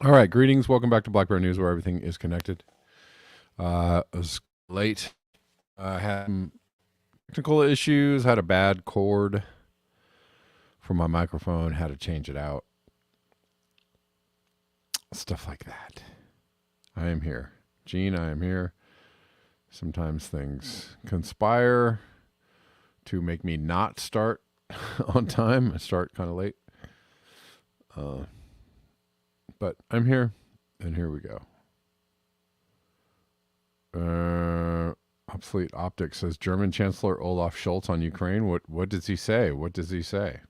All right, greetings. Welcome back to Black Bear News, where everything is connected. It was late. I had some technical issues. Had a bad cord for my microphone. Had to change it out. Stuff like that. I am here, Gene. I am here. Sometimes things conspire to make me not start on time. I start kind of late, but I'm here, and here we go. Obsolete Optics says German Chancellor Olaf Scholz on Ukraine. What does he say? What does he say?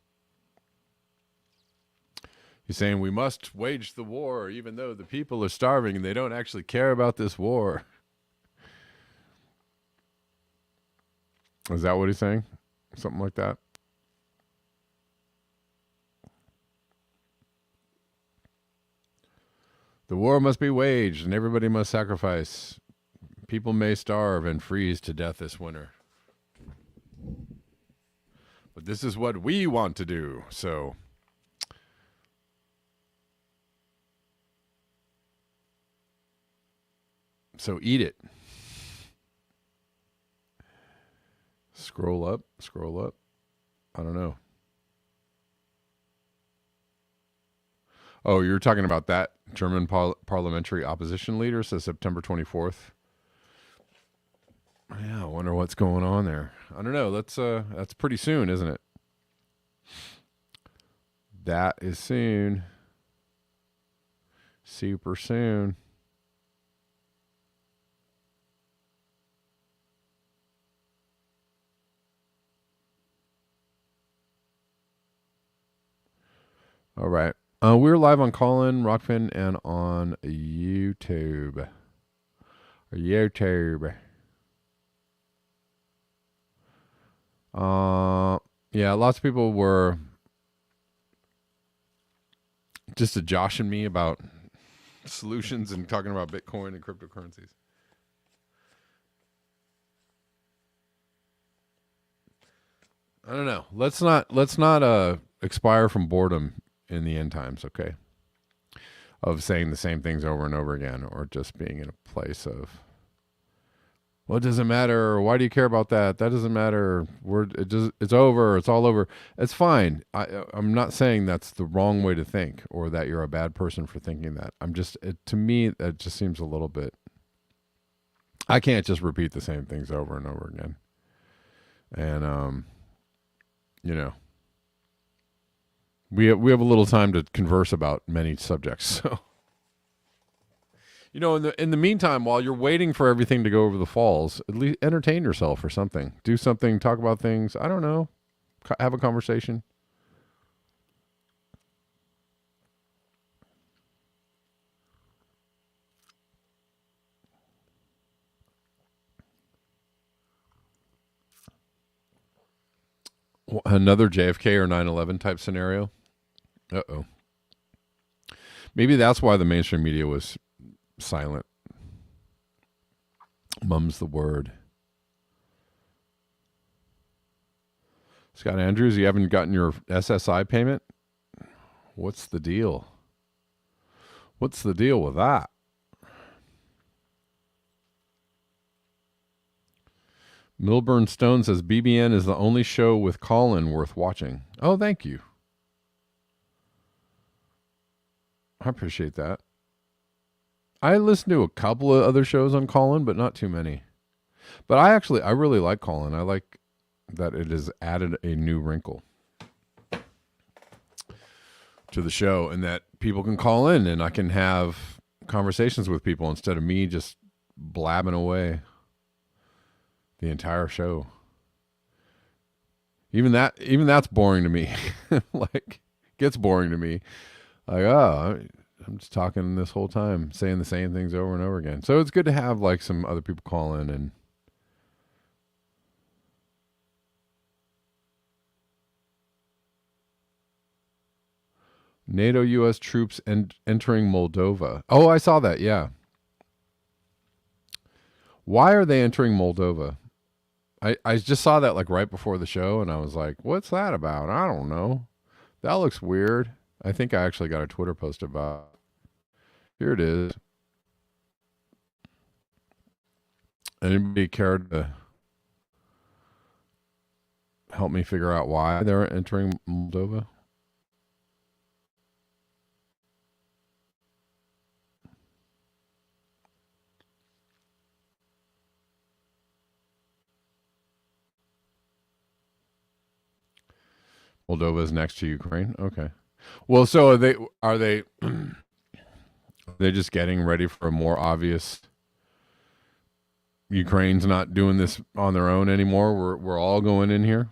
He's saying we must wage the war even though the people are starving and they don't actually care about this war. Is that what he's saying? Something like that? The war must be waged and everybody must sacrifice. People may starve and freeze to death this winter. But this is what we want to do, so eat it. Scroll up. I don't know. Oh, you're talking about that German parliamentary opposition leader, says September 24th. Yeah, I wonder what's going on there. I don't know. That's pretty soon, isn't it? That is soon. Super soon. All right. We're live on Callin, Rockfin, and on YouTube. Yeah, lots of people were just joshing me about solutions and talking about Bitcoin and cryptocurrencies. I don't know. Let's not expire from boredom in the end times, okay? Of saying the same things over and over again, or just being in a place of, well, it doesn't matter. Why do you care about that? That doesn't matter. It's over. It's all over. It's fine. I'm not saying that's the wrong way to think or that you're a bad person for thinking that. To me, that just seems a little bit. I can't just repeat the same things over and over again. And, we have a little time to converse about many subjects. So, in the meantime, while you're waiting for everything to go over the falls, at least entertain yourself or something. Do something. Talk about things. I don't know. Have a conversation. Another JFK or 9/11 type scenario. Uh-oh. Maybe that's why the mainstream media was silent. Mum's the word. Scott Andrews, you haven't gotten your SSI payment? What's the deal? What's the deal with that? Milburn Stone says BBN is the only show with Colin worth watching. Oh, thank you. I appreciate that. I listen to a couple of other shows on Colin, but not too many. But I really like Colin. I like that it has added a new wrinkle to the show and that people can call in and I can have conversations with people instead of me just blabbing away the entire show. Even that's boring to me. Like, gets boring to me. Like, I'm just talking this whole time, saying the same things over and over again. So it's good to have like some other people call in and NATO U.S. troops entering Moldova. Oh, I saw that. Yeah. Why are they entering Moldova? I just saw that like right before the show and I was like, what's that about? I don't know. That looks weird. I think I actually got a Twitter post about Here it is. Anybody care to help me figure out why they're entering Moldova? Moldova is next to Ukraine. Okay. Well, so are they they just getting ready for a more obvious Ukraine's not doing this on their own anymore. We're all going in here.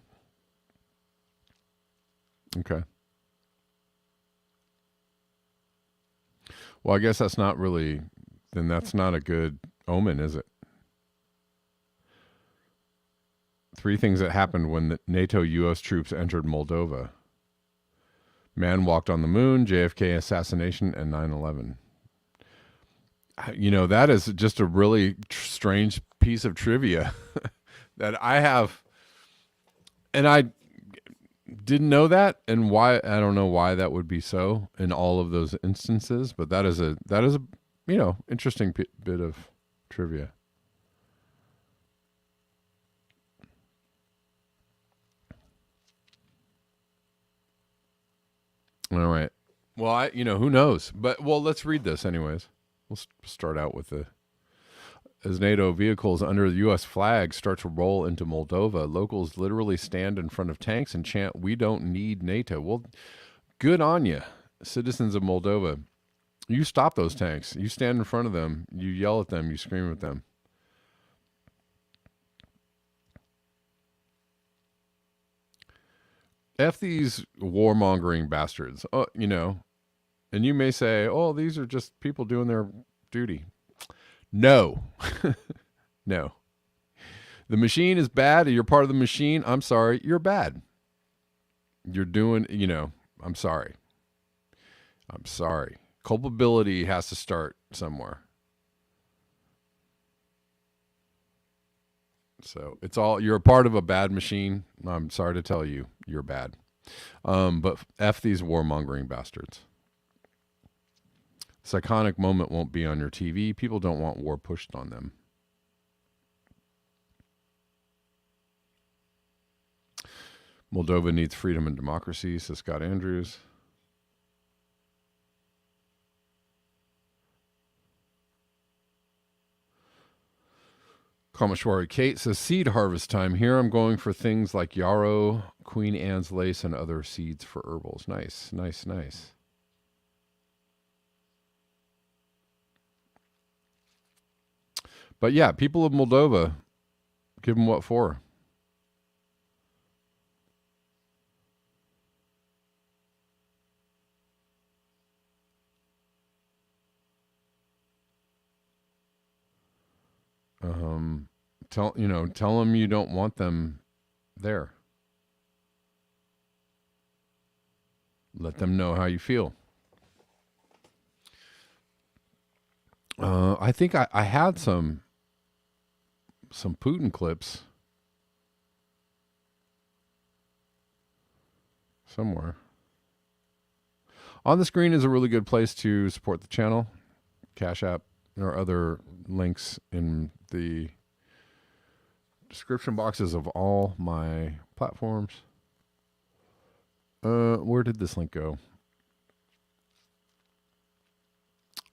Okay. Well, I guess that's not really then that's not a good omen, is it? Three things that happened when the NATO US troops entered Moldova. Man walked on the moon, JFK assassination, and 9/11. You know, that is just a really strange piece of trivia that I have, and I didn't know that, and why I don't know why that would be so in all of those instances, but that is a interesting bit of trivia. All right. Well, who knows? But let's read this anyways. We'll start out with as NATO vehicles under the U.S. flag start to roll into Moldova, locals literally stand in front of tanks and chant, "We don't need NATO." Well, good on you, citizens of Moldova. You stop those tanks. You stand in front of them. You yell at them. You scream at them. F these warmongering bastards. And you may say, "Oh, these are just people doing their duty." No. No. The machine is bad. You're part of the machine. I'm sorry. You're bad. You're doing, I'm sorry. I'm sorry. Culpability has to start somewhere. So you're a part of a bad machine. I'm sorry to tell you, you're bad. But F these warmongering bastards. This iconic moment won't be on your TV. People don't want war pushed on them. Moldova needs freedom and democracy, says Scott Andrews. Kameshwari Kate says, seed harvest time here. I'm going for things like yarrow, Queen Anne's lace, and other seeds for herbals. Nice, nice, nice. But yeah, people of Moldova, give them what for. Tell them you don't want them there. Let them know how you feel. I think I had some Putin clips somewhere. On the screen is a really good place to support the channel. Cash App. There are other links in the description boxes of all my platforms. Where did this link go?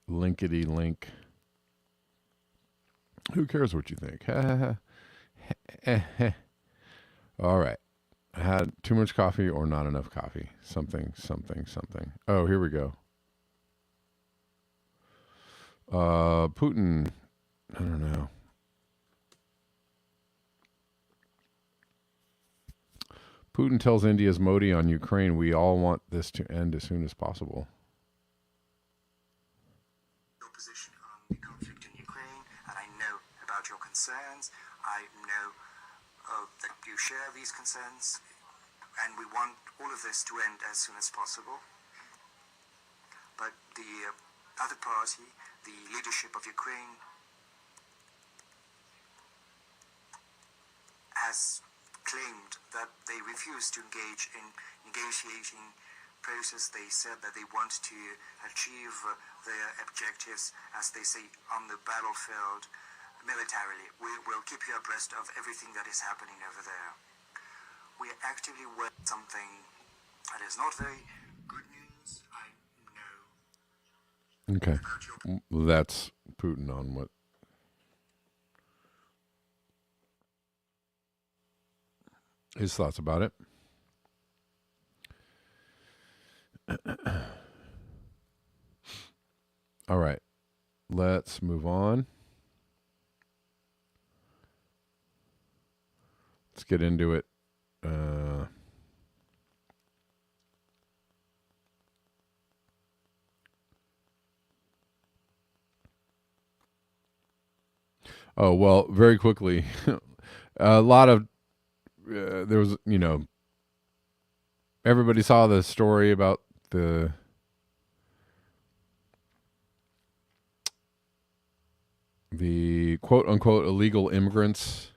Linkity link. Who cares what you think? All right. I had too much coffee or not enough coffee. Something. Oh, here we go. Putin. I don't know. Putin tells India's Modi on Ukraine, we all want this to end as soon as possible. Your position on the conflict in Ukraine, and I know about your concerns. I know that you share these concerns, and we want all of this to end as soon as possible. But the other party, the leadership of Ukraine, has claimed that they refuse to engage in negotiating process. They said that they want to achieve their objectives, as they say, on the battlefield militarily. We will keep you abreast of everything that is happening over there. We are actively working on something that is not very good news, I know. Okay. Well, that's Putin on what his thoughts about it. All right. Let's move on. Let's get into it. Oh, well, very quickly. A lot of, there was, everybody saw the story about the quote unquote illegal immigrants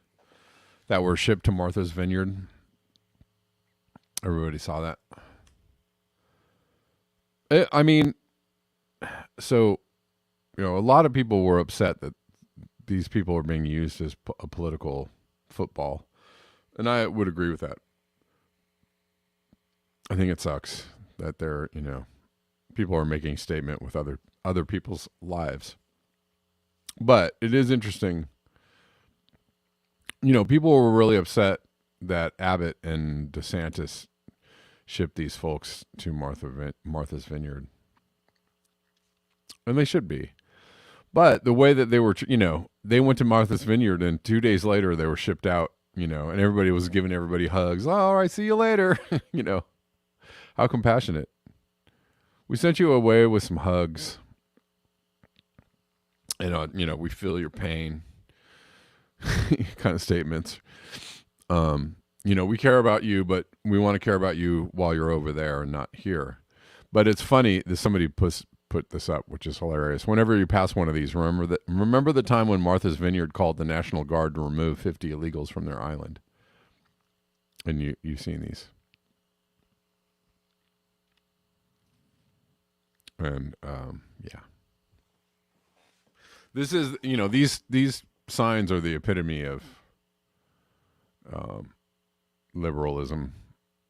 that were shipped to Martha's Vineyard. Everybody saw that. I mean, so, a lot of people were upset that these people are being used as a political football. And I would agree with that. I think it sucks that they're, people are making a statement with other people's lives. But it is interesting. People were really upset that Abbott and DeSantis shipped these folks to Martha's Vineyard. And they should be. But the way that they were, they went to Martha's Vineyard and 2 days later they were shipped out, and everybody was giving everybody hugs. Oh, all right, see you later. How compassionate. We sent you away with some hugs. And, we feel your pain kind of statements. We care about you, but we want to care about you while you're over there and not here. But it's funny that somebody put this up, which is hilarious. Whenever you pass one of these, remember the time when Martha's Vineyard called the National Guard to remove 50 illegals from their island. And you've seen these. And yeah. This is, these signs are the epitome of liberalism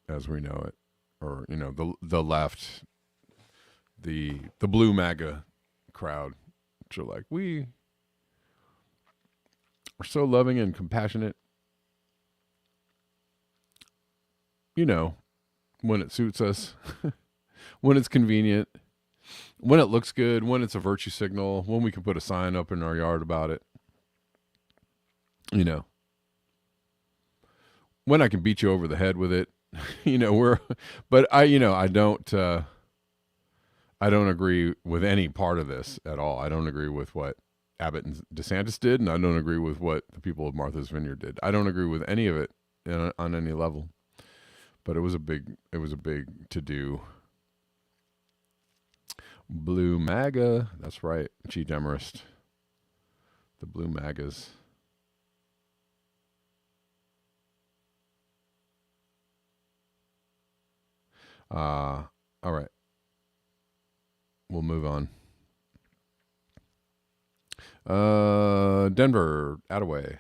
as we know it, or the left, the blue MAGA crowd, which are like, we are so loving and compassionate, when it suits us, when it's convenient, when it looks good, when it's a virtue signal, when we can put a sign up in our yard about it, when I can beat you over the head with it, but I don't agree with any part of this at all. I don't agree with what Abbott and DeSantis did, and I don't agree with what the people of Martha's Vineyard did. I don't agree with any of it on any level. But it was a big to do. Blue MAGA, that's right, G. Demarest. The Blue MAGAs. All right. We'll move on. Denver, Attaway.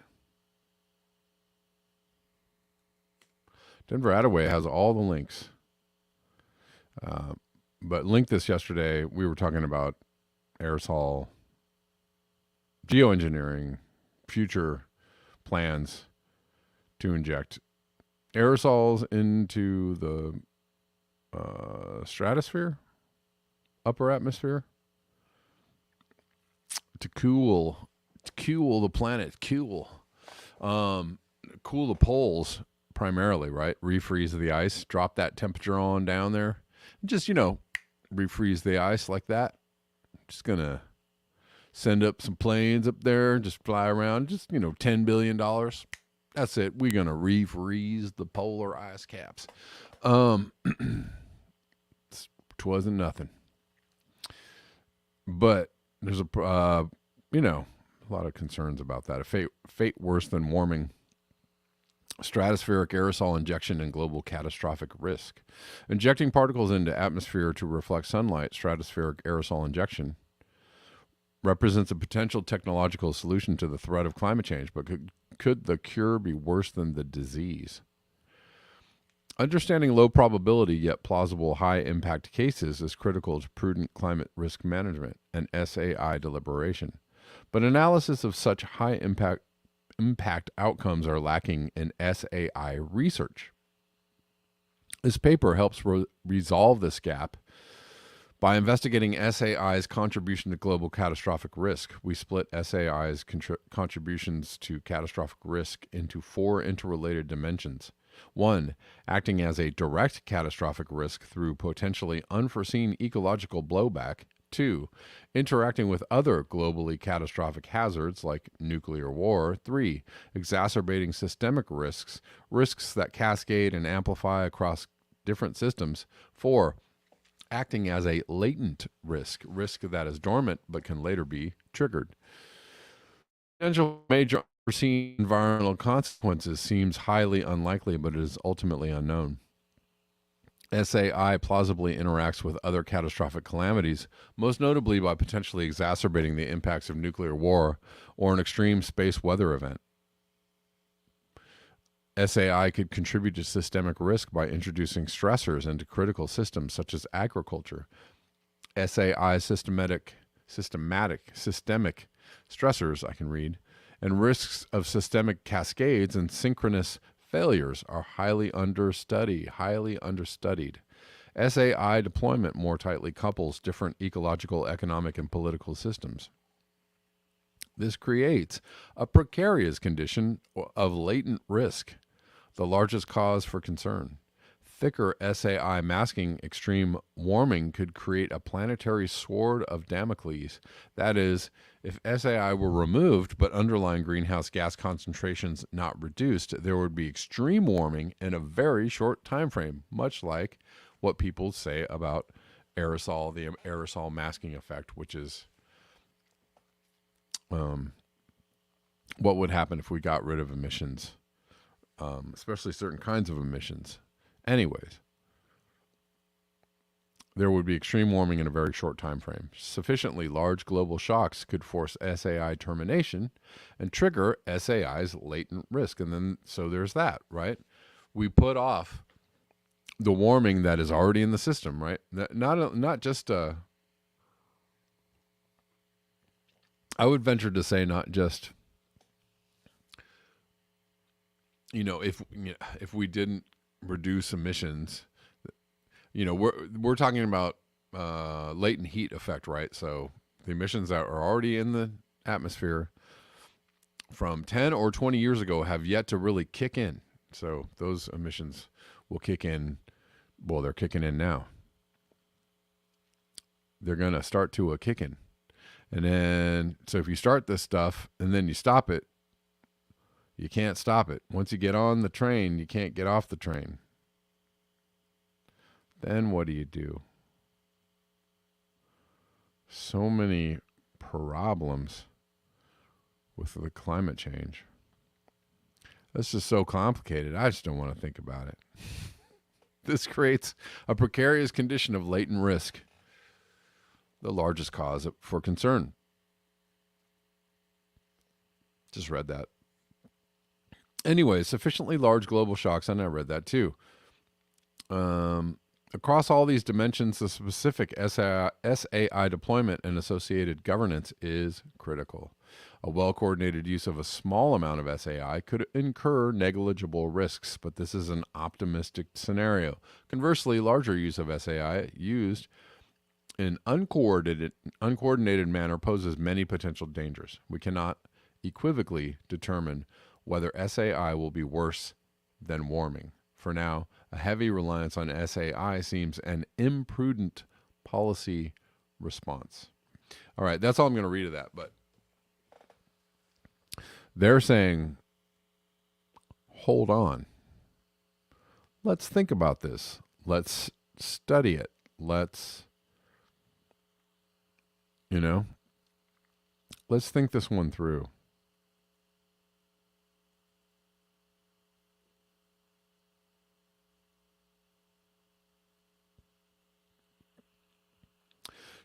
Denver Attaway has all the links. But linked this yesterday. We were talking about aerosol geoengineering, future plans to inject aerosols into the stratosphere, upper atmosphere, to cool the planet, cool the poles primarily, right? Refreeze the ice, drop that temperature on down there. Just, refreeze the ice like that. Just gonna send up some planes up there, just fly around, just, $10 billion. That's it. We're gonna refreeze the polar ice caps. Twasn't nothing. But there's a lot of concerns about that. A fate worse than warming. Stratospheric aerosol injection and global catastrophic risk. Injecting particles into atmosphere to reflect sunlight, stratospheric aerosol injection, represents a potential technological solution to the threat of climate change, but could the cure be worse than the disease? Understanding low probability yet plausible high impact cases is critical to prudent climate risk management and SAI deliberation. But analysis of such high impact outcomes are lacking in SAI research. This paper helps resolve this gap by investigating SAI's contribution to global catastrophic risk. We split SAI's contributions to catastrophic risk into 4 interrelated dimensions. 1. Acting as a direct catastrophic risk through potentially unforeseen ecological blowback. 2. Interacting with other globally catastrophic hazards like nuclear war. 3. Exacerbating systemic risks, risks that cascade and amplify across different systems. 4. Acting as a latent risk, risk that is dormant but can later be triggered. Potential major unforeseen environmental consequences seems highly unlikely, but it is ultimately unknown. SAI plausibly interacts with other catastrophic calamities, most notably by potentially exacerbating the impacts of nuclear war or an extreme space weather event. SAI could contribute to systemic risk by introducing stressors into critical systems such as agriculture. SAI systemic stressors, I can read, and risks of systemic cascades and synchronous failures are highly understudied. SAI deployment more tightly couples different ecological, economic, and political systems. This creates a precarious condition of latent risk, the largest cause for concern. Thicker SAI masking extreme warming could create a planetary sword of Damocles. That is, if SAI were removed but underlying greenhouse gas concentrations not reduced, there would be extreme warming in a very short time frame, much like what people say about aerosol, the aerosol masking effect, which is what would happen if we got rid of emissions, especially certain kinds of emissions. Anyways, there would be extreme warming in a very short time frame. Sufficiently large global shocks could force SAI termination and trigger SAI's latent risk. And then, so there's that, right? We put off the warming that is already in the system, right? Not just, I would venture to say not just, if we didn't reduce emissions, we're talking about latent heat effect, right? So the emissions that are already in the atmosphere from 10 or 20 years ago have yet to really kick in. So those emissions will kick in. Well, they're kicking in now. They're going to start to kick in. And then, so if you start this stuff and then you stop it, you can't stop it. Once you get on the train, you can't get off the train. Then what do you do? So many problems with the climate change. That's just so complicated. I just don't want to think about it. This creates a precarious condition of latent risk, the largest cause for concern. Just read that. Anyway, sufficiently large global shocks, and I read that too. Across all these dimensions, the specific SAI deployment and associated governance is critical. A well-coordinated use of a small amount of SAI could incur negligible risks, but this is an optimistic scenario. Conversely, larger use of SAI used in uncoordinated manner poses many potential dangers. We cannot equivocally determine whether SAI will be worse than warming. For now, a heavy reliance on SAI seems an imprudent policy response. All right, that's all I'm going to read of that, but they're saying, hold on. Let's think about this. Let's study it. Let's think this one through.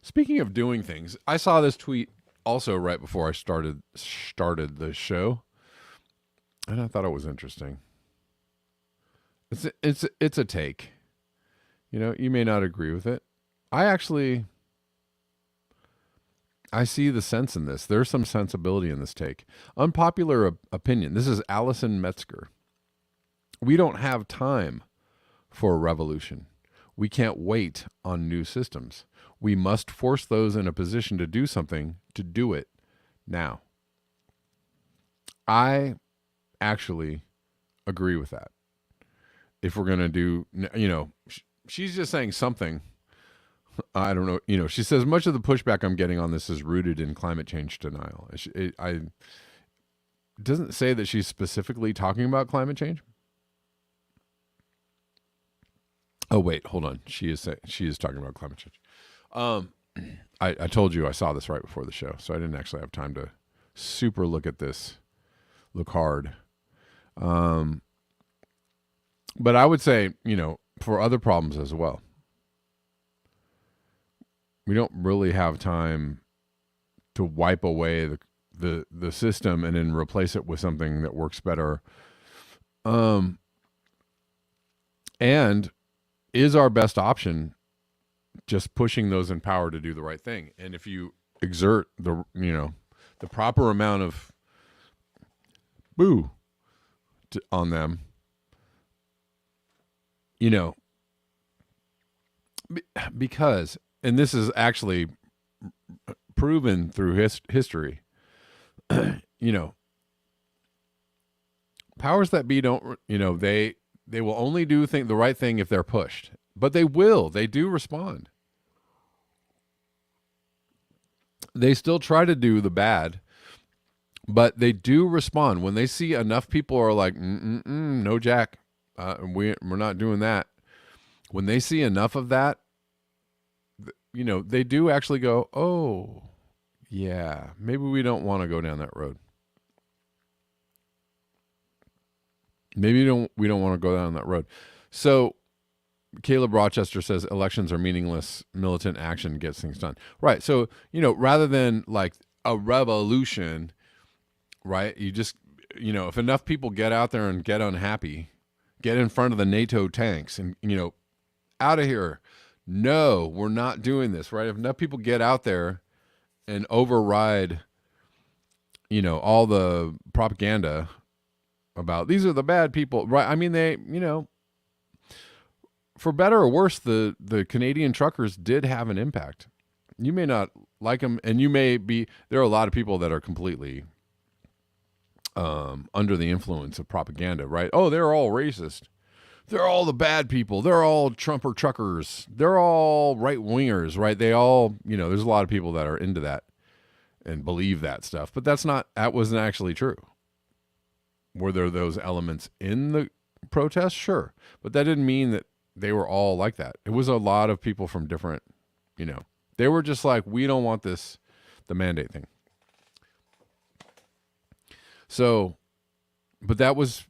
Speaking of doing things, I saw this tweet also right before I started the show, and I thought it was interesting. It's a take. You know, you may not agree with it. I see the sense in this. There's some sensibility in this take. Unpopular opinion. This is Allison Metzger. We don't have time for a revolution. We can't wait on new systems. We must force those in a position to do something to do it now. I actually agree with that. If we're going to do, she's just saying something. I don't know. She says much of the pushback I'm getting on this is rooted in climate change denial. It doesn't say that she's specifically talking about climate change. Oh wait, hold on. She is talking about climate change. I told you I saw this right before the show, so I didn't actually have time to super look at this, look hard. But I would say, for other problems as well, we don't really have time to wipe away the system and then replace it with something that works better. And is our best option just pushing those in power to do the right thing? And if you exert the proper amount of on them, because, and this is actually proven through history, powers that be don't, they will only do the right thing if they're pushed, but they do respond. They still try to do the bad, but they do respond when they see enough people are like, no, Jack, we're not doing that. When they see enough of that, they do actually go, oh, yeah, maybe we don't want to go down that road. Maybe we don't want to go down that road. So Caleb Rochester says elections are meaningless. Militant action gets things done. Right. So, rather than like a revolution, right, you just, if enough people get out there and get unhappy, get in front of the NATO tanks and, out of here. No, we're not doing this, right? If enough people get out there and override, all the propaganda about these are the bad people, right? I mean, they, for better or worse, the Canadian truckers did have an impact. You may not like them, and there are a lot of people that are completely under the influence of propaganda, right? Oh, they're all racist. They're all the bad people. They're all Trumper truckers. They're all right wingers, right? They all, there's a lot of people that are into that and believe that stuff, but that wasn't actually true. Were there those elements in the protest? Sure. But that didn't mean that they were all like that. It was a lot of people from different, they were just like, we don't want the mandate thing. So, but that was,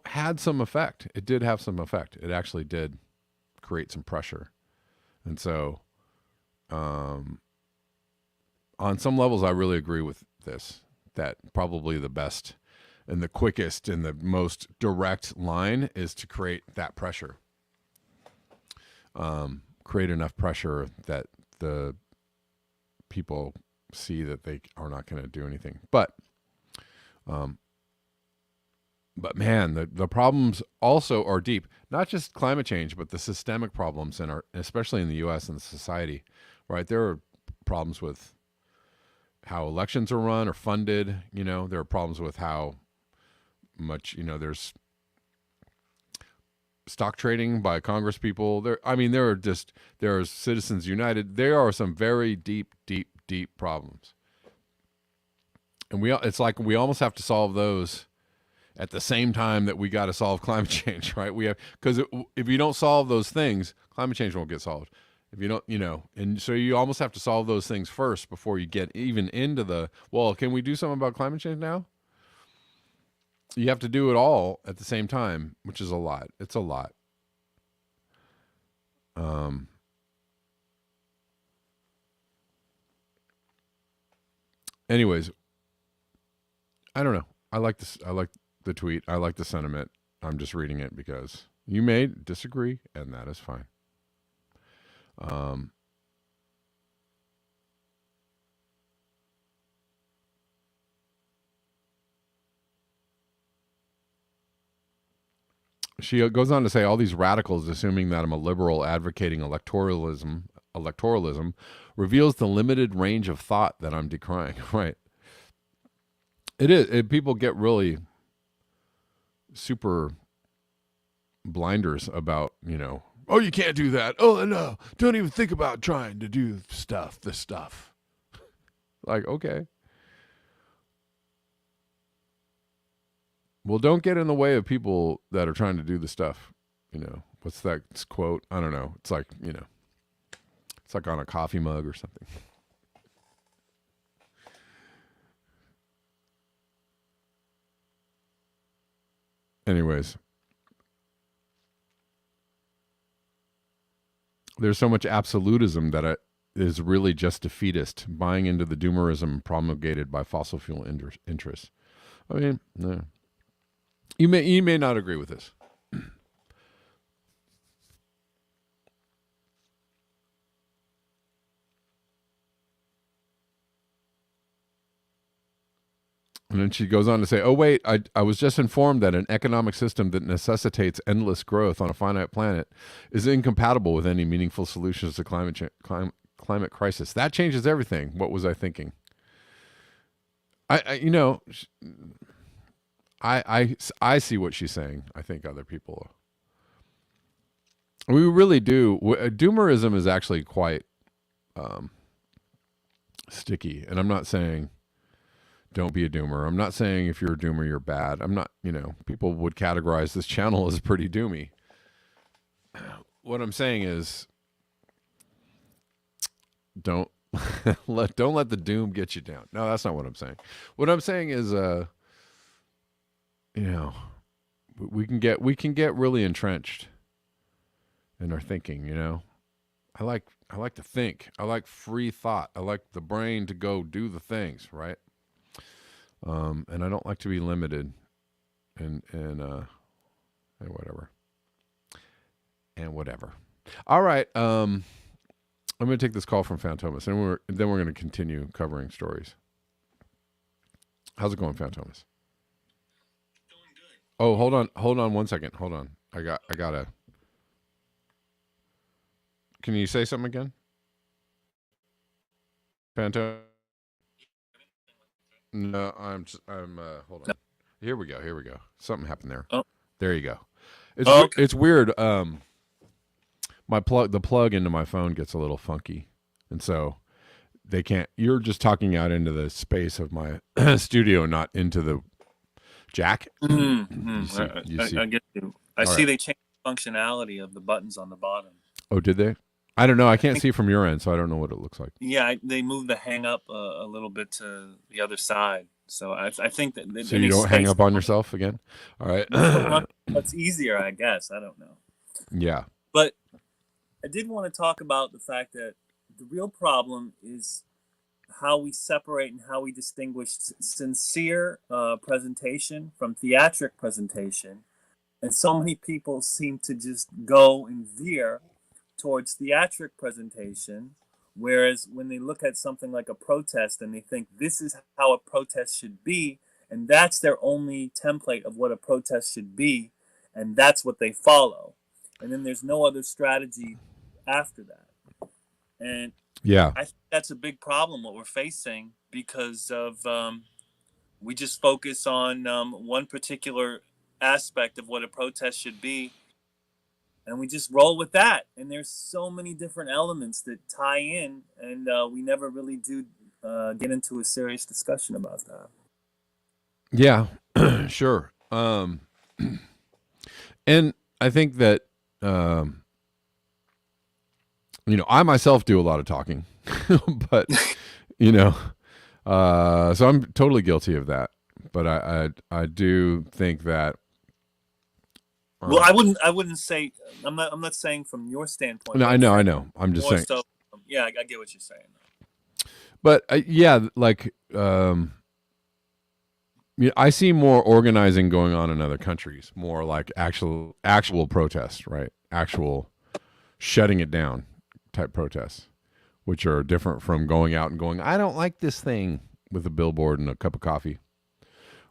had some effect. It did have some effect. It actually did create some pressure. And so, on some levels, I really agree with this, that probably the best and the quickest and the most direct line is to create that pressure. Create enough pressure that the people see that they are not going to do anything. But man, the problems also are deep. Not just climate change, but the systemic problems especially in the U.S. and the society, right? There are problems with how elections are run or funded. There are problems with how much, there's stock trading by Congress people. There are Citizens United. There are some very deep problems. And it's like we almost have to solve those at the same time that we got to solve climate change, right? Because if you don't solve those things, climate change won't get solved. If you don't, and so you almost have to solve those things first before you get even into can we do something about climate change now? You have to do it all at the same time, which is a lot. It's a lot. anyways, I don't know. I like this. I like the tweet. I like the sentiment. I'm just reading it because you may disagree, and that is fine. She goes on to say all these radicals assuming that I'm a liberal advocating electoralism reveals the limited range of thought that I'm decrying. Right. It is. People get really super blinders about, oh, you can't do that. Oh, no. Don't even think about trying to do this stuff. Like, okay. Well, don't get in the way of people that are trying to do the stuff. What's that quote? I don't know. It's like, it's like on a coffee mug or something. Anyways, there's so much absolutism that it is really just defeatist, buying into the doomerism promulgated by fossil fuel interests. I mean, no. You may not agree with this. And then she goes on to say, oh, wait, I was just informed that an economic system that necessitates endless growth on a finite planet is incompatible with any meaningful solutions to climate crisis. That changes everything. What was I thinking? I see what she's saying. I think other people. We really do. Doomerism is actually quite sticky. And I'm not saying don't be a doomer. I'm not saying if you're a doomer, you're bad. I'm not, people would categorize this channel as pretty doomy. What I'm saying is don't let the doom get you down. No, that's not what I'm saying. What I'm saying is, we can get really entrenched in our thinking, I like to think. I like free thought. I like the brain to go do the things, right? And I don't like to be limited and whatever. And whatever. All right. I'm going to take this call from Fantomas, and then we're going to continue covering stories. How's it going, Fantomas? Doing good. Oh, hold on 1 second. Hold on. I gotta. Can you say something again? Fantomas? No, I'm hold on. Here we go. Something happened there. Oh. There you go. Okay. It's weird. The plug into my phone gets a little funky. And so they can't, you're just talking out into the space of my studio, not into the jack. Mm-hmm. I get you. I see right. they changed the functionality of the buttons on the bottom. Oh, did they? I don't know. I can't see from your end, so I don't know what it looks like. Yeah, they moved the hang up a little bit to the other side. So I think that So you don't hang up on yourself again? All right. That's easier, I guess. I don't know. Yeah. But I did want to talk about the fact that the real problem is how we separate and how we distinguish sincere presentation from theatric presentation. And so many people seem to just go and veer towards theatric presentation, whereas when they look at something like a protest and they think this is how a protest should be, and that's their only template of what a protest should be, and that's what they follow. And then there's no other strategy after that. And yeah, I think that's a big problem what we're facing because of we just focus on one particular aspect of what a protest should be, and we just roll with that. And there's so many different elements that tie in, and we never really do get into a serious discussion about that. Yeah, sure. And I think that I myself do a lot of talking, but so I'm totally guilty of that. But I do think that. Well, I wouldn't say I'm not saying from your standpoint. No, I know. I'm just saying. So, yeah, I get what you're saying. But yeah, like I see more organizing going on in other countries, more like actual protests, right? Actual shutting it down type protests, which are different from going out and going, I don't like this thing with a billboard and a cup of coffee,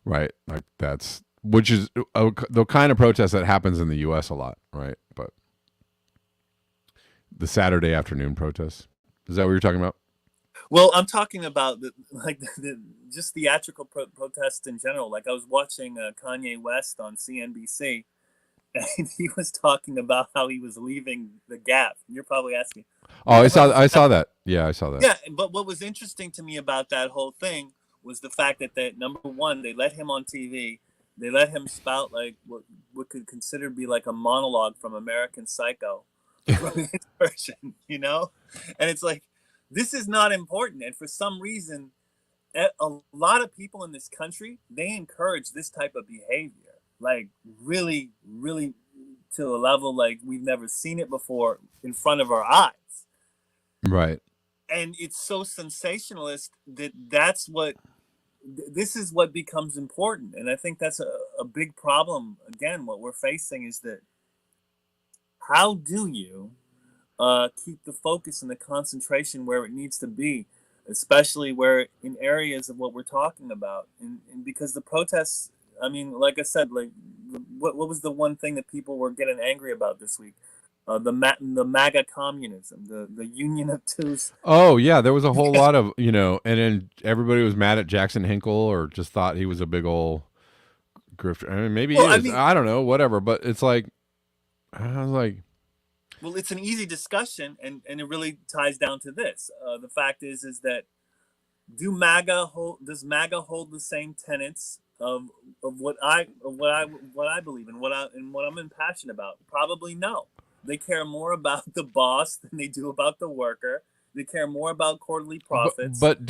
right? Like that's which is the kind of protest that happens in the U.S. a lot, right? But the Saturday afternoon protests, is that what you're talking about? Well, I'm talking about just theatrical protests in general. Like I was watching Kanye West on CNBC, and he was talking about how he was leaving the Gap. You're probably asking. Oh, I saw that. Yeah, I saw that. Yeah, but what was interesting to me about that whole thing was the fact that number one, they let him on TV. They let him spout like what could consider to be like a monologue from American Psycho, from his version, you know? And it's like, this is not important. And for some reason, a lot of people in this country, they encourage this type of behavior, like really, really to a level like we've never seen it before in front of our eyes. Right. And it's so sensationalist that's what this is what becomes important. And I think that's a big problem. Again, what we're facing is that how do you keep the focus and the concentration where it needs to be, especially where in areas of what we're talking about, and because the protests, I mean, like I said, like what was the one thing that people were getting angry about this week? The MAGA communism, the Union of Twos. Oh yeah, there was a whole lot of and then everybody was mad at Jackson Hinkle or just thought he was a big old grifter. I mean, maybe he is. I mean, I don't know, whatever. But it's like, I was like, well, it's an easy discussion, and it really ties down to this. The fact is that does MAGA hold the same tenets of what I believe in, what I'm impassioned about? Probably no. They care more about the boss than they do about the worker. They care more about quarterly profits. But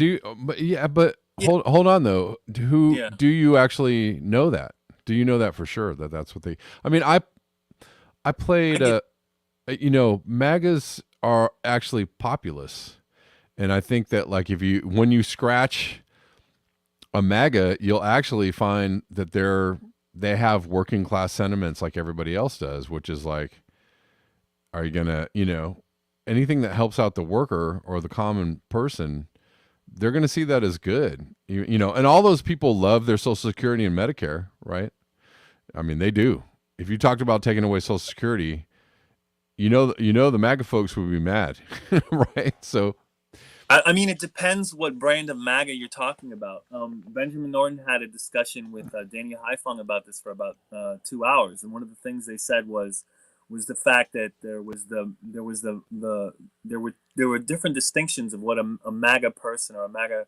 hold on though. Do you actually know that? Do you know that for sure that that's what they? I mean, I played. MAGAs are actually populous, and I think that like when you scratch a MAGA, you'll actually find that they have working class sentiments like everybody else does, which is like, are you gonna, anything that helps out the worker or the common person, they're gonna see that as good. And all those people love their Social Security and Medicare, right? I mean, they do. If you talked about taking away Social Security, the MAGA folks would be mad, right? So, I mean, it depends what brand of MAGA you're talking about. Benjamin Norton had a discussion with Danny Haifong about this for about 2 hours, and one of the things they said was the fact that there were different distinctions of what a MAGA person or a MAGA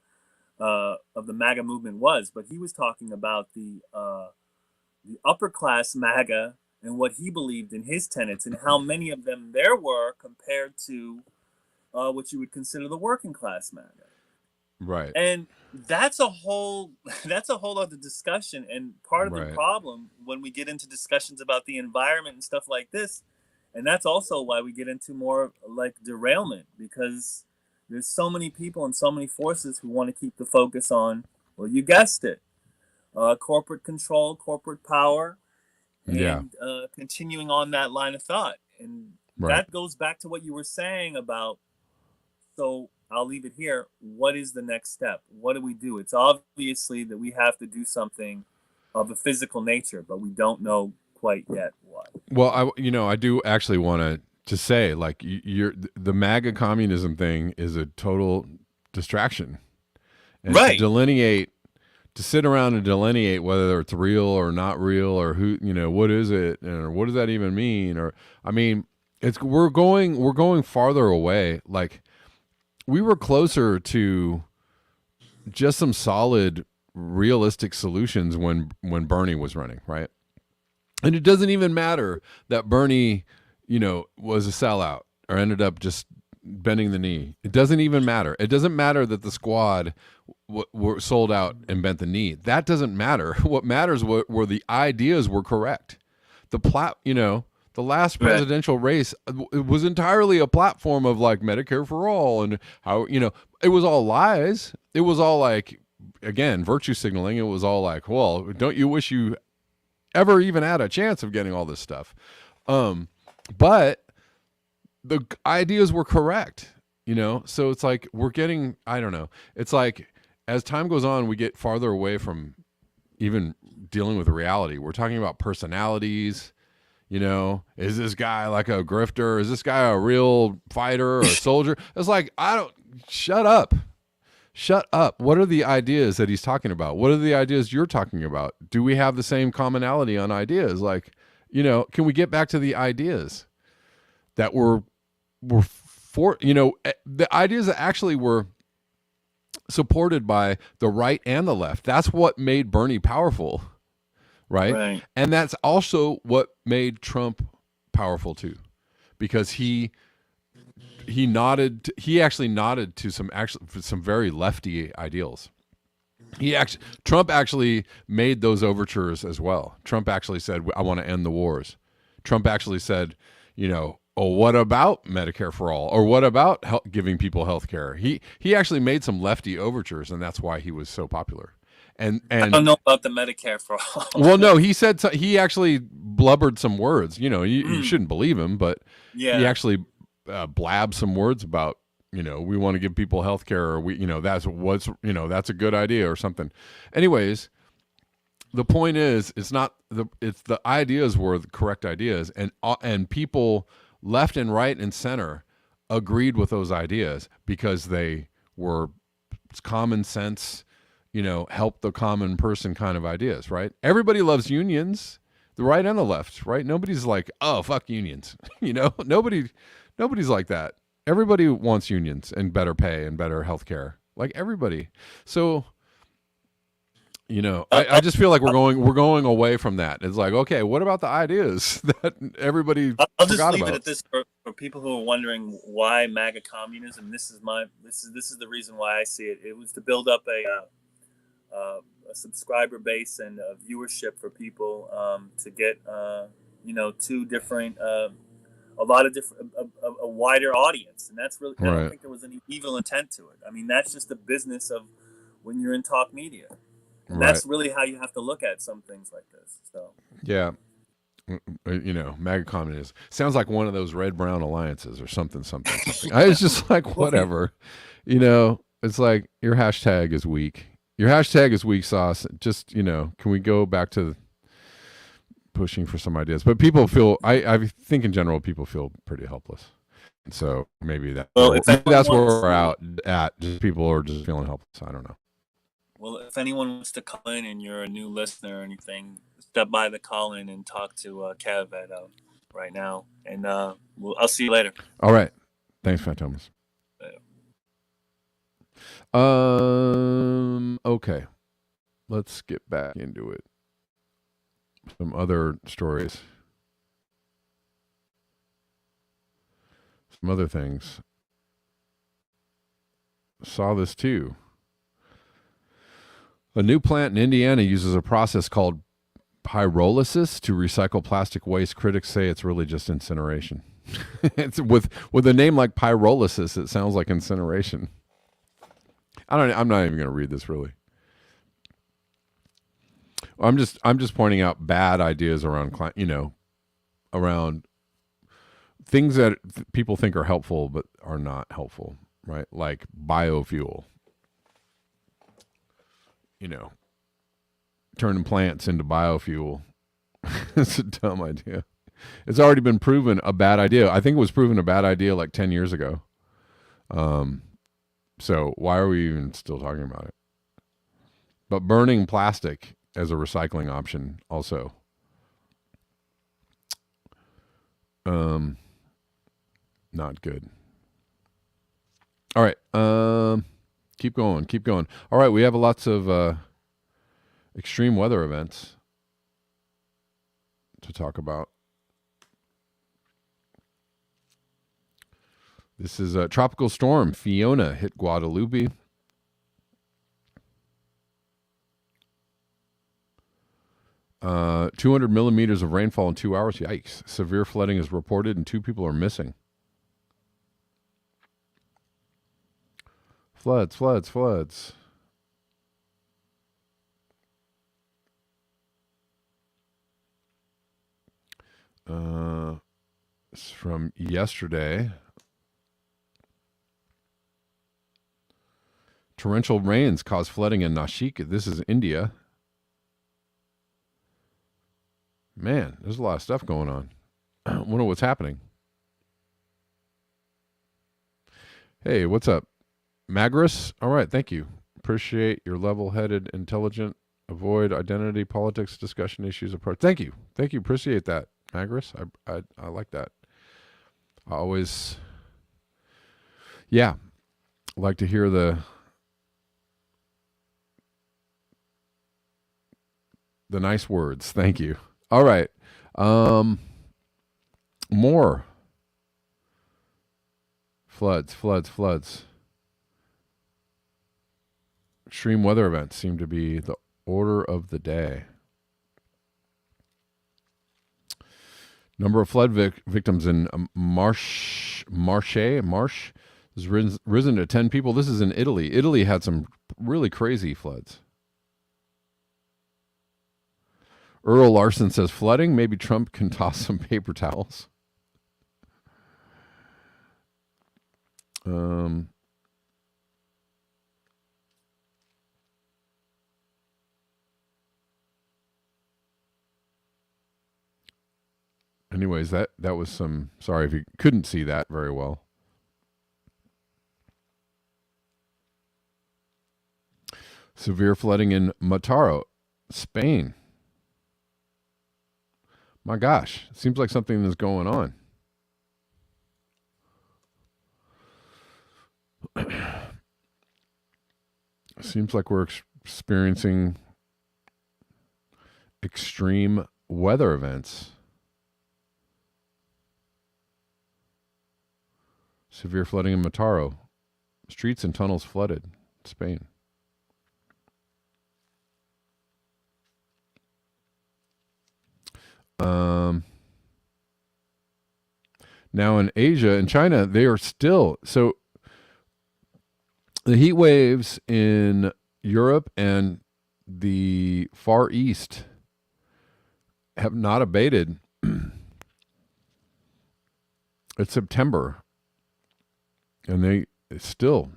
of the MAGA movement was, but he was talking about the upper class MAGA and what he believed in his tenets and how many of them there were compared to what you would consider the working class MAGA. Right. And that's a whole other discussion. And part of the problem when we get into discussions about the environment and stuff like this, and that's also why we get into more like derailment, because there's so many people and so many forces who want to keep the focus on, well, you guessed it, corporate control, corporate power, and continuing on that line of thought. And that goes back to what you were saying about, so I'll leave it here. What is the next step? What do we do? It's obviously that we have to do something of a physical nature, but we don't know quite yet what. Well, I do actually want to say, like, the MAGA communism thing is a total distraction. And to sit around and delineate whether it's real or not real, or who, what is it, or what does that even mean? Or, I mean, we're going farther away. Like, we were closer to just some solid, realistic solutions when Bernie was running, right? And it doesn't even matter that Bernie, was a sellout or ended up just bending the knee. It doesn't even matter. It doesn't matter that the squad were sold out and bent the knee. That doesn't matter. What matters were the ideas were correct. The The last Right. presidential race it was entirely a platform of like Medicare for all and how, it was all lies. It was all like, again, virtue signaling. It was all like, well, don't you wish you ever even had a chance of getting all this stuff? But the ideas were correct, So it's like we're getting, I don't know. It's like as time goes on, we get farther away from even dealing with reality. We're talking about personalities. Is this guy like a grifter? Is this guy a real fighter or a soldier? It's like, shut up. Shut up. What are the ideas that he's talking about? What are the ideas you're talking about? Do we have the same commonality on ideas? Like, can we get back to the ideas that were for, the ideas that actually were supported by the right and the left? That's what made Bernie powerful. Right. And that's also what made Trump powerful too, because he actually nodded to some very lefty ideals. Trump actually made those overtures as well. Trump actually said, I want to end the wars. Trump actually said, what about Medicare for all? Or what about giving people health care? He actually made some lefty overtures, and that's why he was so popular. And I don't know about the Medicare for all. Well, no, he said he actually blubbered some words. You shouldn't believe him, but he actually blabbed some words about we want to give people health care, or that's a good idea or something. Anyways, the point is, it's the ideas were the correct ideas, and people left and right and center agreed with those ideas because they were common sense. Help the common person kind of ideas, right? Everybody loves unions, the right and the left, right? Nobody's like, oh, fuck unions. Nobody's like that. Everybody wants unions and better pay and better health care. Like everybody. So, I just feel like we're going away from that. It's like, okay, what about the ideas that everybody I'll just forgot leave about? it at this for people who are wondering why MAGA communism. This is the reason why I see it. It was to build up a subscriber base and a viewership for people to get two different a wider audience, and that's really, I don't think there was any evil intent to it. I mean, that's just the business of when you're in talk media, and that's really how you have to look at some things like this. So yeah, MAGA communism sounds like one of those red-brown alliances or something. It's just like whatever, it's like your hashtag is weak. Your hashtag is weak sauce. Just, can we go back to pushing for some ideas? But people feel, I think in general, people feel pretty helpless. And so maybe that's where we're at. Just people are just feeling helpless. I don't know. Well, if anyone wants to call in and you're a new listener or anything, step by the call-in and talk to Kev at right now. And I'll see you later. All right. Thanks, Fat Thomas. Okay. Let's get back into it. Some other stories. Some other things. Saw this too. A new plant in Indiana uses a process called pyrolysis to recycle plastic waste. Critics say it's really just incineration. It's with a name like pyrolysis, it sounds like incineration. I'm not even going to read this really. I'm just pointing out bad ideas around around things that people think are helpful but are not helpful, right? Like biofuel. Turning plants into biofuel. It's a dumb idea. It's already been proven a bad idea. I think it was proven a bad idea like 10 years ago. So why are we even still talking about it? But burning plastic as a recycling option also. Not good. All right. Keep going. All right. We have lots of extreme weather events to talk about. This is a tropical storm. Fiona hit 200 millimeters of rainfall in 2 hours. Yikes. Severe flooding is reported and 2 people are missing. Floods, floods, floods. It's from yesterday. Torrential rains cause flooding in Nashik. This is India. Man, there's a lot of stuff going on. I wonder what's happening. Hey, what's up? Magris? All right, thank you. Appreciate your level-headed, intelligent, avoid identity, politics, discussion issues approach. Thank you. Thank you. Appreciate that, Magris. I like that. I always, like to hear the nice words. Thank you. All right. More floods. Extreme weather events seem to be the order of the day. Number of flood victims in Marsh has risen to 10 people. This is in Italy. Italy had some really crazy floods. Earl Larson says flooding. Maybe Trump can toss some paper towels. Anyways, that was some. Sorry if you couldn't see that very well. Severe flooding in Mataro, Spain. My gosh, it seems like something is going on. Seems like we're experiencing extreme weather events. Severe flooding in Mataro. Streets and tunnels flooded. Spain. Now in Asia and China, they are still so. The heat waves in Europe and the Far East have not abated. It's September, and they still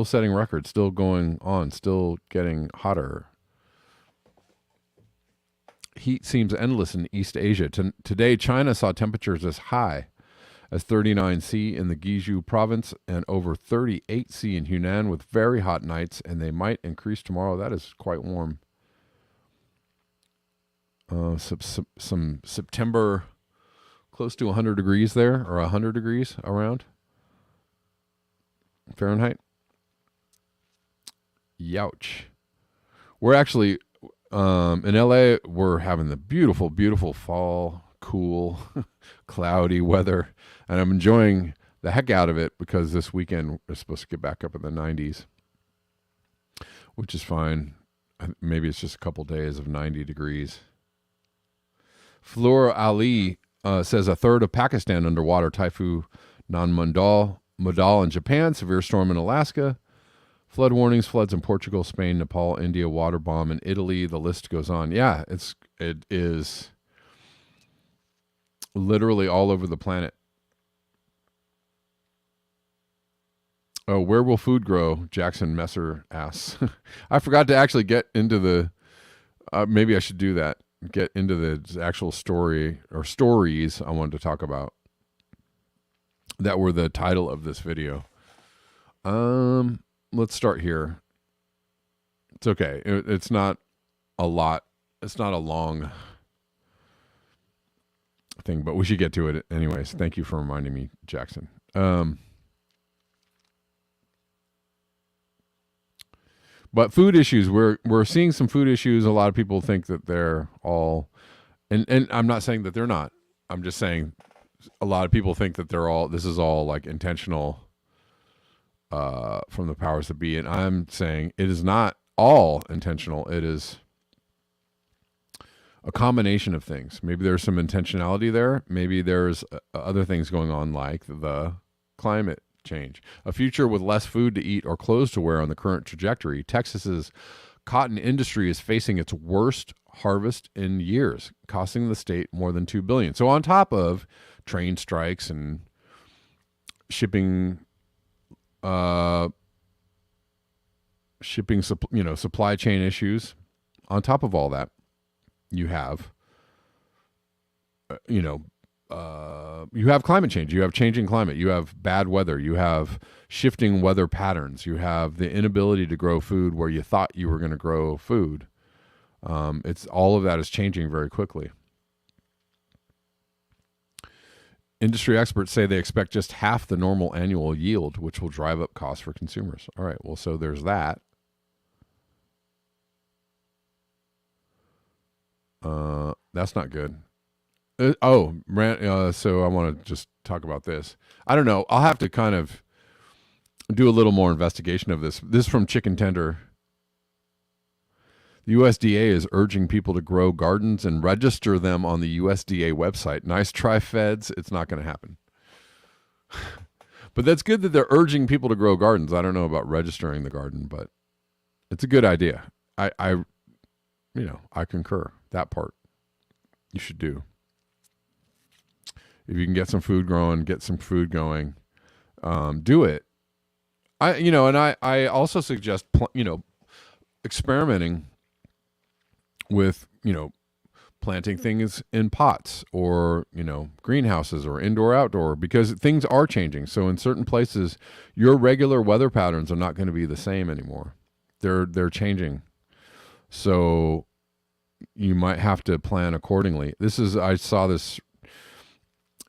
setting records, still going on, still getting hotter. Heat seems endless in East Asia. Today, China saw temperatures as high as 39 C in the Guizhou province and over 38 C in Hunan with very hot nights, and they might increase tomorrow. That is quite warm. Some September, close to 100 degrees there, or 100 degrees around Fahrenheit. Youch. We're actually, in LA, we're having the beautiful, beautiful fall, cool, cloudy weather. And I'm enjoying the heck out of it because this weekend we're supposed to get back up in the 90s, which is fine. Maybe it's just a couple days of 90 degrees. Flora Ali says a third of Pakistan underwater. Typhoon Nanmadol in Japan. Severe storm in Alaska. Flood warnings, floods in Portugal, Spain, Nepal, India, water bomb in Italy. The list goes on. Yeah, it is literally all over the planet. Oh, where will food grow? Jackson Messer asks. I forgot to actually get into the. Maybe I should do that. Get into the actual story or stories I wanted to talk about that were the title of this video. Let's start here. It's okay. It's not a lot. It's not a long thing, but we should get to it anyways. Thank you for reminding me, Jackson. But food issues, we're seeing some food issues. A lot of people think that they're all, and I'm not saying that they're not. I'm just saying a lot of people think that this is all like intentional from the powers that be. And I'm saying it is not all intentional. It is a combination of things. Maybe there's some intentionality there. Maybe there's other things going on, like the climate change. A future with less food to eat or clothes to wear on the current trajectory. Texas's cotton industry is facing its worst harvest in years, costing the state more than $2 billion. So on top of train strikes and shipping supply chain issues, on top of all that, you have you have climate change, you have changing climate, you have bad weather, you have shifting weather patterns, you have the inability to grow food where you thought you were going to grow food. It's all of that is changing very quickly. Industry experts say they expect just half the normal annual yield, which will drive up costs for consumers. All right, well, so there's that. That's not good. So I want to just talk about this. I don't know. I'll have to kind of do a little more investigation of this. This is from Chicken Tender. The USDA is urging people to grow gardens and register them on the USDA website. Nice try, feds. It's not going to happen. But that's good that they're urging people to grow gardens. I don't know about registering the garden, but it's a good idea. I concur. That part you should do. If you can get some food growing, get some food going, do it. I also suggest, experimenting with, planting things in pots or, greenhouses or indoor, outdoor, because things are changing. So in certain places, your regular weather patterns are not going to be the same anymore. They're changing. So you might have to plan accordingly. I saw this,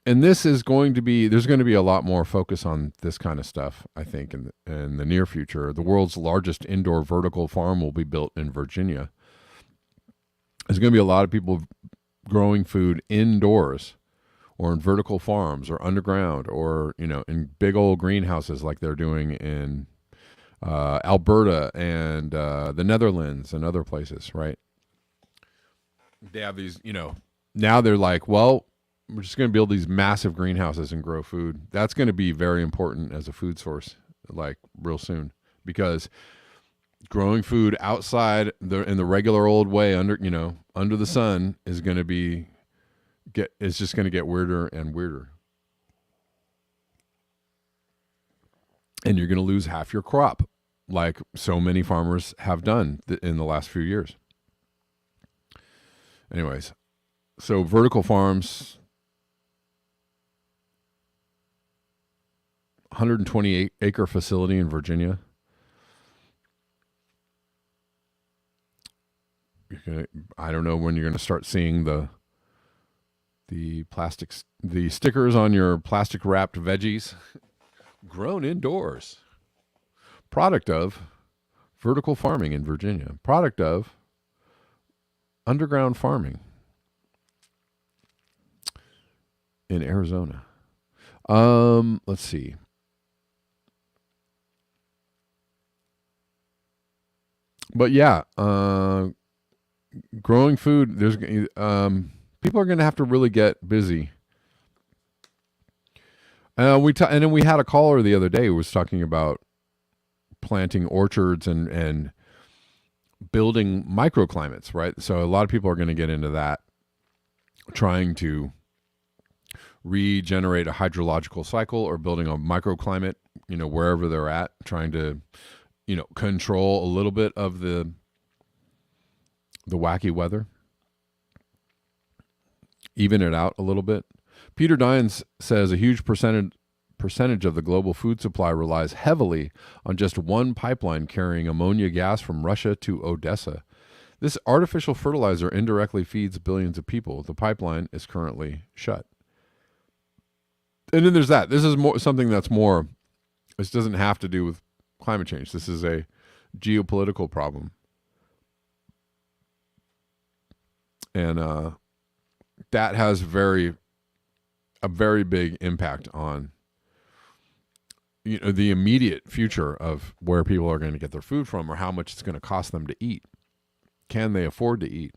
and this is going to be, there's going to be a lot more focus on this kind of stuff, I think, in the near future. The world's largest indoor vertical farm will be built in Virginia. There's going to be a lot of people growing food indoors or in vertical farms or underground or, in big old greenhouses like they're doing in Alberta and the Netherlands and other places, right? They have these, now they're like, well, we're just going to build these massive greenhouses and grow food. That's going to be very important as a food source, like real soon, because growing food outside in the regular old way under the sun is going to it's just going to get weirder and weirder. And you're going to lose half your crop, like so many farmers have done in the last few years. Anyways, so vertical farms, 128 acre facility in Virginia. I don't know when you're going to start seeing the stickers on your plastic wrapped veggies. Grown indoors. Product of vertical farming in Virginia. Product of underground farming in Arizona. Let's see. But yeah, growing food, there's people are going to have to really get busy. And then we had a caller the other day who was talking about planting orchards and building microclimates, right? So a lot of people are going to get into that, trying to regenerate a hydrological cycle or building a microclimate, wherever they're at, trying to, control a little bit of the wacky weather, even it out a little bit. Peter Dines says a huge percentage of the global food supply relies heavily on just one pipeline carrying ammonia gas from Russia to Odessa. This artificial fertilizer indirectly feeds billions of people. The pipeline is currently shut. And then there's that. This is something that's more, this doesn't have to do with climate change. This is a geopolitical problem. And that has a very big impact on the immediate future of where people are going to get their food from or how much it's going to cost them to eat. Can they afford to eat?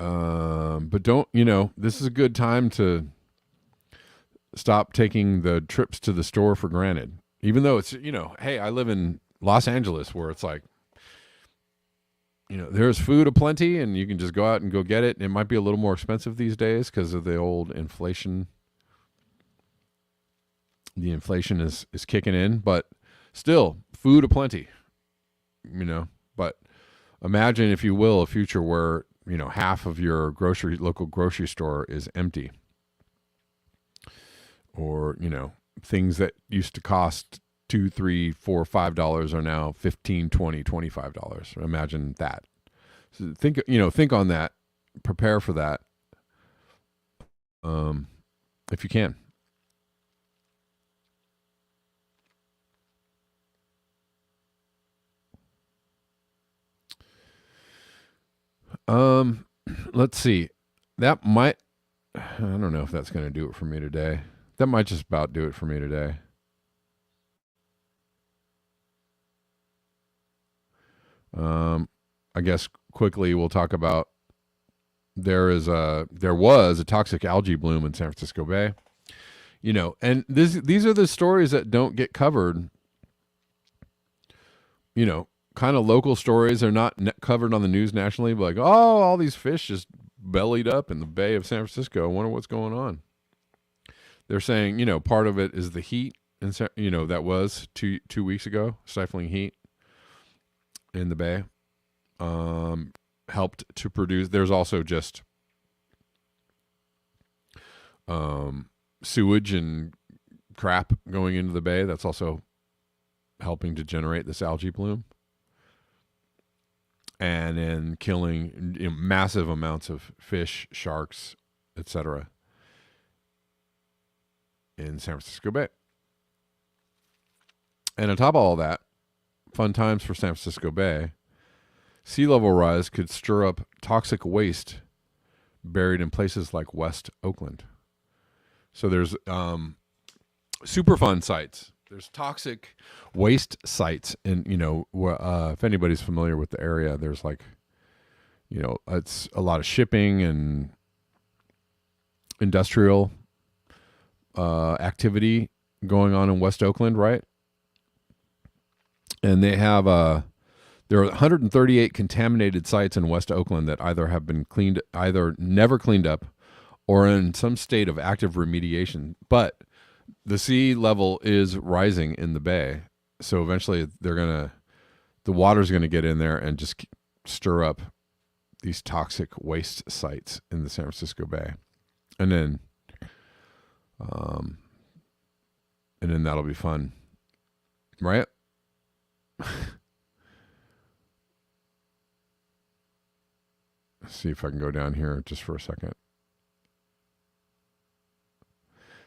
But don't, this is a good time to stop taking the trips to the store for granted. Even though it's, hey, I live in Los Angeles where it's like, there's food aplenty and you can just go out and go get it. It might be a little more expensive these days because of the old inflation. The inflation is kicking in, but still food aplenty, but imagine, if you will, a future where, half of your local grocery store is empty, or, things that used to cost $2, $3, $4, $5 are now $15, $20, $25. Imagine that. So think on that, prepare for that. If you can. Let's see. That might, I don't know if that's going to do it for me today. That might just about do it for me today. I guess quickly we'll talk about, there was a toxic algae bloom in San Francisco Bay. And these are the stories that don't get covered. Kind of local stories are not covered on the news nationally, but like, oh, all these fish just bellied up in the Bay of San Francisco. I wonder what's going on. They're saying, part of it is the heat, and that was two weeks ago, stifling heat in the Bay, helped to produce. There's also just sewage and crap going into the Bay. That's also helping to generate this algae bloom. And then killing massive amounts of fish, sharks, etc. in San Francisco Bay. And on top of all that, fun times for San Francisco Bay, sea level rise could stir up toxic waste buried in places like West Oakland. So there's super fun sites. There's toxic waste sites, and if anybody's familiar with the area, there's like, it's a lot of shipping and industrial activity going on in West Oakland, right? And they have there are 138 contaminated sites in West Oakland that either have been either never cleaned up, or in some state of active remediation. But the sea level is rising in the Bay, so eventually the water's going to get in there and just stir up these toxic waste sites in the San Francisco Bay, and then that'll be fun, right? Let's see if I can go down here just for a second.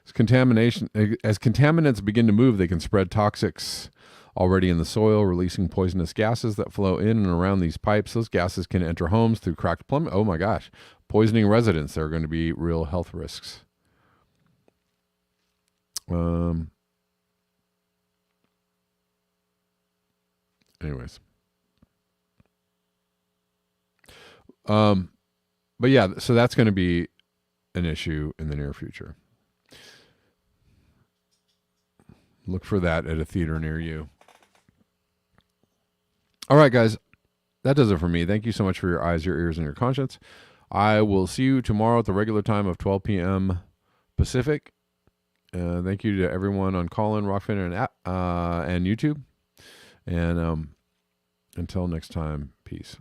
As contaminants begin to move, they can spread toxics already in the soil, releasing poisonous gases that flow in and around these pipes. Those gases can enter homes through cracked plumbing. Oh my gosh. Poisoning residents. There are going to be real health risks. Anyways. But yeah, so that's going to be an issue in the near future. Look for that at a theater near you. All right, guys. That does it for me. Thank you so much for your eyes, your ears, and your conscience. I will see you tomorrow at the regular time of 12 p.m. Pacific. Thank you to everyone on Callin, Rockfin, and YouTube. And until next time, peace.